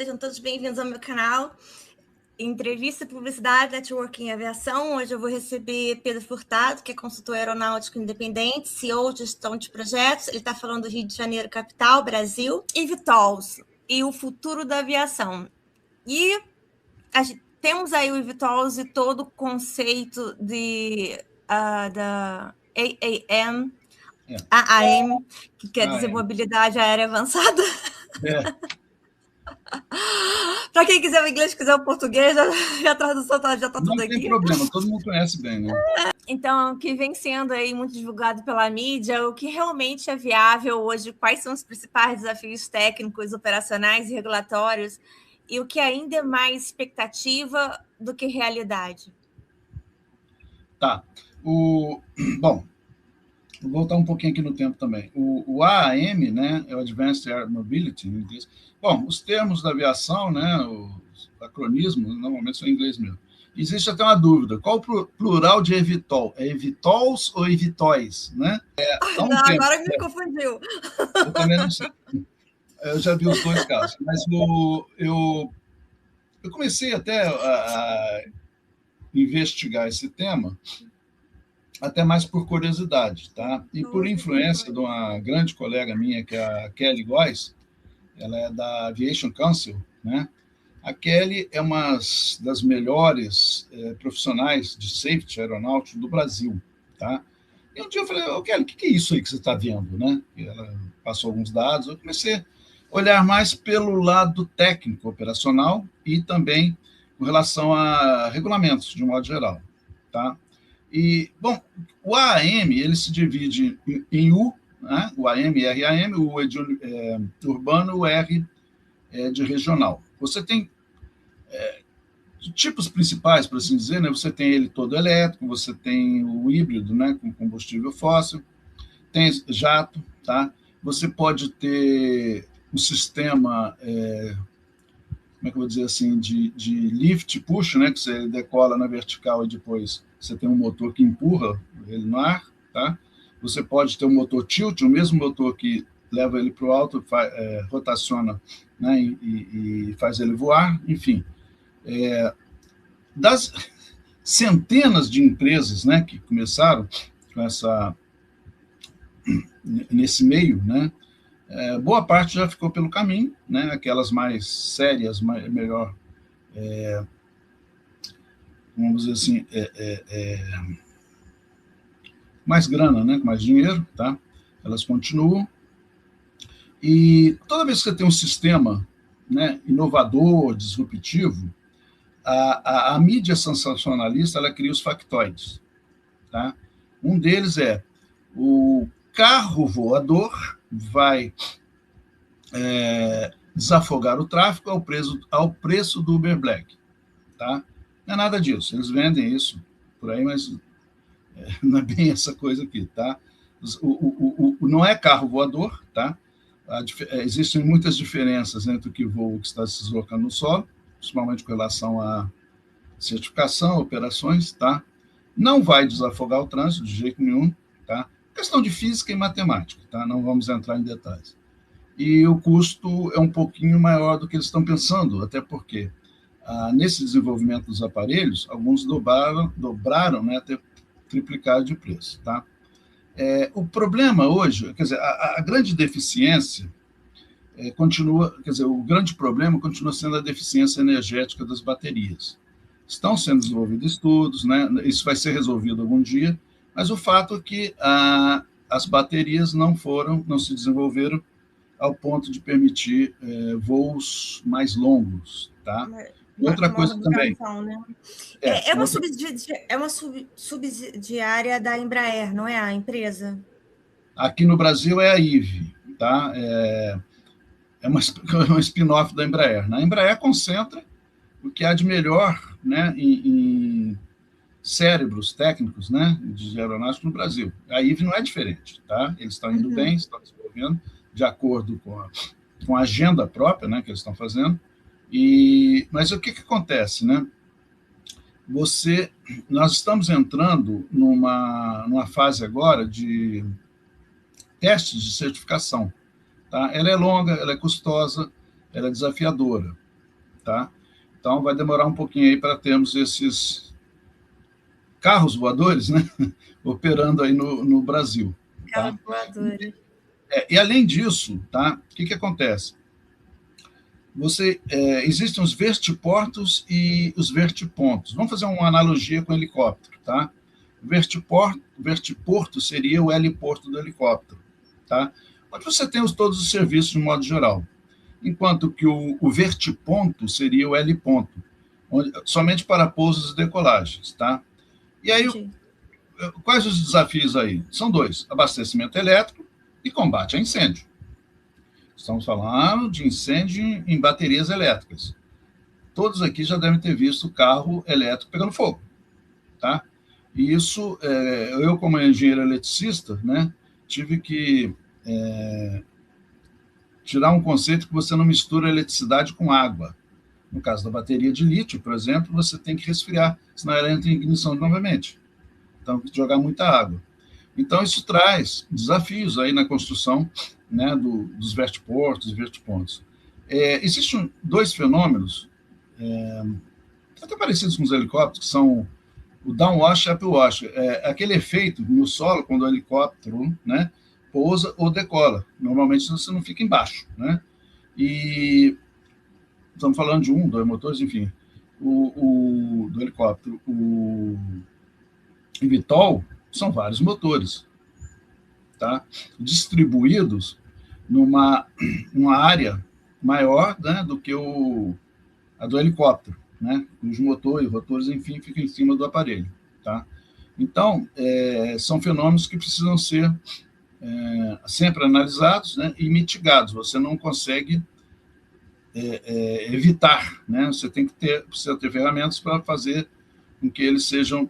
sejam todos bem-vindos ao meu canal. Entrevista, Publicidade, Networking e Aviação. Hoje eu vou receber Pedro Furtado, que é consultor aeronáutico independente, CEO de gestão de projetos. Ele está falando do Rio de Janeiro, capital, Brasil. E eVTOLs, e o futuro da aviação. E temos aí o eVTOLs e todo o conceito da AAM, que quer dizer mobilidade aérea avançada. Para quem quiser o inglês, quiser o português, a tradução já está tudo aqui. Não tem problema, todo mundo conhece bem, né? Então, que vem sendo aí muito divulgado pela mídia, o que realmente é viável hoje, quais são os principais desafios técnicos, operacionais e regulatórios, e o que ainda é mais expectativa do que realidade. Tá. Bom, vou voltar um pouquinho aqui no tempo também. O AAM, né, é o Advanced Air Mobility, em inglês. Bom, os termos da aviação, né, os acronismos, normalmente são em inglês mesmo. Existe até uma dúvida. Qual o plural de eVTOL? É eVTOLs ou eVTOLs, né? Agora me confundiu. Eu também não sei. Eu já vi os dois casos. Mas eu comecei até a investigar esse tema, até mais por curiosidade, tá? E por influência de uma grande colega minha, que é a Kelly Góes, ela é da Aviation Council, né? A Kelly é uma das melhores profissionais de safety aeronáutico do Brasil, tá? E um dia eu falei, Kelly, o que é isso aí que você está vendo, né? E ela passou alguns dados, eu comecei a olhar mais pelo lado técnico, operacional, e também com relação a regulamentos, de um modo geral, tá? E, bom, o AAM, ele se divide em U, né? O AM e RAM, o U é de urbano, o R é de regional. Você tem tipos principais, por assim dizer, né? Você tem ele todo elétrico, você tem o híbrido, né, com combustível fóssil, tem jato, tá? Você pode ter um sistema, como é que eu vou dizer assim, de lift push, né, que você decola na vertical e depois você tem um motor que empurra ele no ar, tá? Você pode ter um motor tilt, o mesmo motor que leva ele para o alto, rotaciona, né, e faz ele voar, enfim. Das centenas de empresas, né, que começaram com nesse meio, né, boa parte já ficou pelo caminho, né, aquelas mais sérias, melhor, vamos dizer assim, mais grana, né, com mais dinheiro, tá? Elas continuam. E toda vez que você tem um sistema, né, inovador, disruptivo, a mídia sensacionalista, ela cria os factoides, tá? Um deles é o carro voador vai desafogar o tráfego ao preço do Uber Black, tá? Não é nada disso, eles vendem isso por aí, mas não é bem essa coisa aqui, tá? Não é carro voador, tá? Existem muitas diferenças entre o que voa e o que está se deslocando no solo, principalmente com relação à certificação, operações, tá? Não vai desafogar o trânsito de jeito nenhum, tá? Questão de física e matemática, tá? Não vamos entrar em detalhes. E o custo é um pouquinho maior do que eles estão pensando, até porque nesse desenvolvimento dos aparelhos, alguns dobraram, né, até triplicar de preço, tá? O problema hoje, quer dizer, a grande deficiência continua, quer dizer, o grande problema continua sendo a deficiência energética das baterias. Estão sendo desenvolvidos estudos, né? Isso vai ser resolvido algum dia, mas o fato é que as baterias não se desenvolveram ao ponto de permitir voos mais longos, tá? Outra coisa também. Né? É uma subsidiária da Embraer, não é a empresa? Aqui no Brasil é a IVE, tá? É uma spin-off da Embraer. A Embraer concentra o que há de melhor, né, em cérebros técnicos, né, de aeronáutica no Brasil. A IVE não é diferente, tá? Eles estão indo bem, estão desenvolvendo de acordo com a agenda própria, né, que eles estão fazendo. Mas o que acontece, né? Nós estamos entrando numa fase agora de testes de certificação, tá? Ela é longa, ela é custosa, ela é desafiadora, tá? Então, vai demorar um pouquinho aí para termos esses carros voadores, né? Operando aí no Brasil. Tá? Carros voadores. E, além disso, tá? O que acontece? Existem os vertiportos e os vertipontos. Vamos fazer uma analogia com o helicóptero, tá? O vertiporto seria o heliporto do helicóptero, tá? Onde você tem todos os serviços de modo geral. Enquanto que o vertiponto seria o heliponto, somente para pousos e decolagens, tá? E aí, quais os desafios aí? São dois: abastecimento elétrico e combate a incêndio. Estamos falando de incêndio em baterias elétricas. Todos aqui já devem ter visto o carro elétrico pegando fogo, tá? E isso, eu como engenheiro eletricista, né, tive que tirar um conceito que você não mistura eletricidade com água. No caso da bateria de lítio, por exemplo, você tem que resfriar, senão ela entra em ignição novamente. Então, tem que jogar muita água. Então, isso traz desafios aí na construção, né, dos vertiportos e vertipontos. Existem dois fenômenos, até parecidos com os helicópteros, que são o downwash e upwash. Aquele efeito no solo, quando o helicóptero, né, pousa ou decola. Normalmente, você não fica embaixo, né? E estamos falando de 1, 2 motores, enfim. Do helicóptero, o eVTOL, são vários motores, tá? Distribuídos numa área maior, né, do que a do helicóptero, né? Os motores, rotores, enfim, ficam em cima do aparelho, tá? Então, são fenômenos que precisam ser sempre analisados, né, e mitigados. Você não consegue evitar, né? Você precisa ter ferramentas para fazer com que eles sejam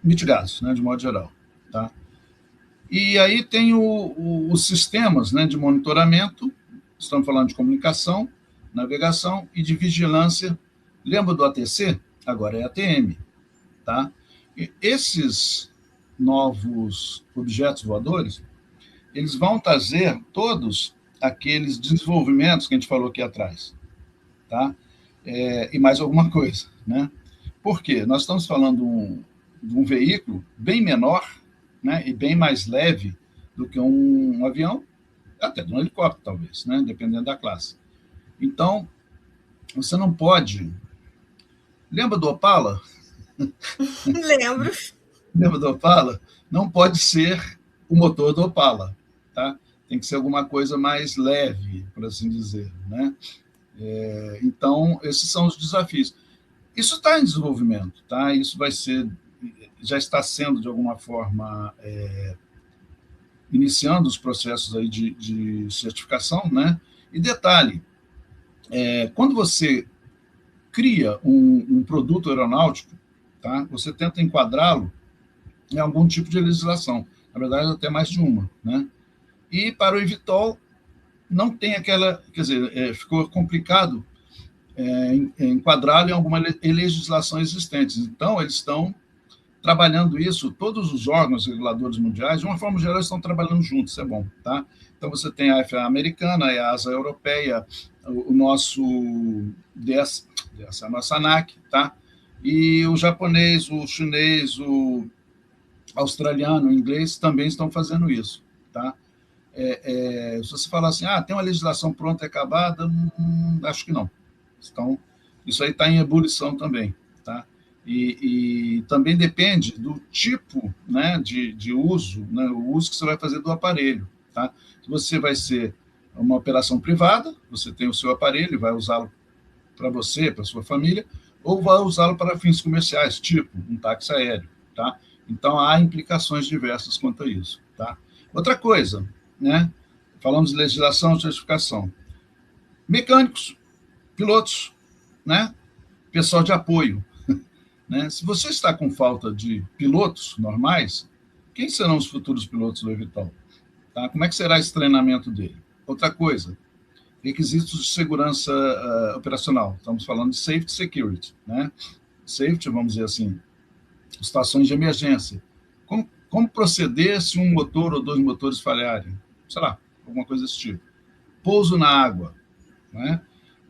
mitigados, né, de modo geral, tá? E aí tem os sistemas, né, de monitoramento. Estamos falando de comunicação, navegação e de vigilância. Lembra do ATC? Agora é ATM, tá? E esses novos objetos voadores, eles vão trazer todos aqueles desenvolvimentos que a gente falou aqui atrás, tá? E mais alguma coisa, né? Por quê? Nós estamos falando de um veículo bem menor, né, e bem mais leve do que um avião, até de um helicóptero, talvez, né, dependendo da classe. Então, você não pode... Lembra do Opala? Lembro. Lembra do Opala? Não pode ser o motor do Opala, tá? Tem que ser alguma coisa mais leve, por assim dizer, né? Então, esses são os desafios. Isso está em desenvolvimento, tá? Isso já está sendo, de alguma forma, iniciando os processos aí de certificação, né? E detalhe, quando você cria um produto aeronáutico, tá? Você tenta enquadrá-lo em algum tipo de legislação, na verdade, até mais de uma, né? E para o eVTOL, não tem aquela... Quer dizer, ficou complicado enquadrá-lo em alguma legislação existente. Então, eles estão trabalhando isso, todos os órgãos reguladores mundiais, de uma forma geral, estão trabalhando juntos, isso é bom, tá? Então, você tem a FAA americana, a EASA europeia, o nosso a nossa ANAC, tá? E o japonês, o chinês, o australiano, o inglês também estão fazendo isso, tá? Se você falar assim, tem uma legislação pronta e acabada, acho que não. Então, isso aí está em ebulição também, tá? E também depende do tipo, né, de uso, né, o uso que você vai fazer do aparelho, tá? Se você vai ser uma operação privada, você tem o seu aparelho e vai usá-lo para você, para sua família, ou vai usá-lo para fins comerciais, tipo um táxi aéreo, tá? Então, há implicações diversas quanto a isso, tá? Outra coisa, né? Falamos de legislação e certificação. Mecânicos, pilotos, né? Pessoal de apoio, né? Se você está com falta de pilotos normais, quem serão os futuros pilotos do eVTOL? Tá? Como é que será esse treinamento dele? Outra coisa, requisitos de segurança operacional. Estamos falando de safety security, né? Safety, vamos dizer assim, situações de emergência. Como proceder se um motor ou dois motores falharem? Sei lá, alguma coisa desse tipo. Pouso na água, né?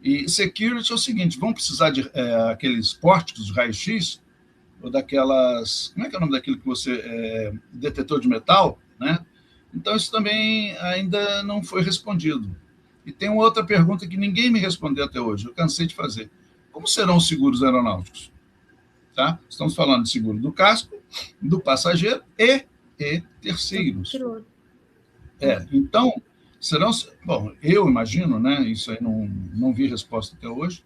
E security é o seguinte, vão precisar de aqueles pórticos de raio-x, ou daquelas... Como é que é o nome daquilo que você... detetor de metal, né? Então, isso também ainda não foi respondido. E tem uma outra pergunta que ninguém me respondeu até hoje, eu cansei de fazer. Como serão os seguros aeronáuticos? Tá? Estamos falando de seguro do casco, do passageiro e terceiros. Então, serão... Bom, eu imagino, né? Isso aí não vi resposta até hoje,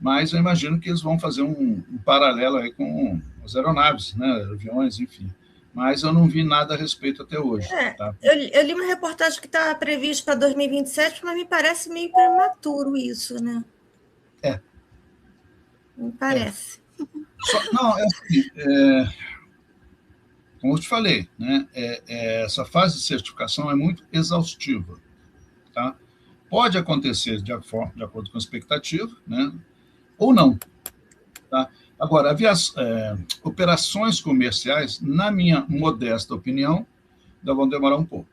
mas eu imagino que eles vão fazer um paralelo aí com as aeronaves, né? Aviões, enfim. Mas eu não vi nada a respeito até hoje. Tá? Eu li uma reportagem que está prevista para 2027, mas me parece meio prematuro isso, né? Me parece. Não, é assim, como eu te falei, né? Essa fase de certificação é muito exaustiva. Tá? Pode acontecer de acordo com a expectativa, né? Ou não. Tá? Agora, operações comerciais, na minha modesta opinião, ainda vão demorar um pouco.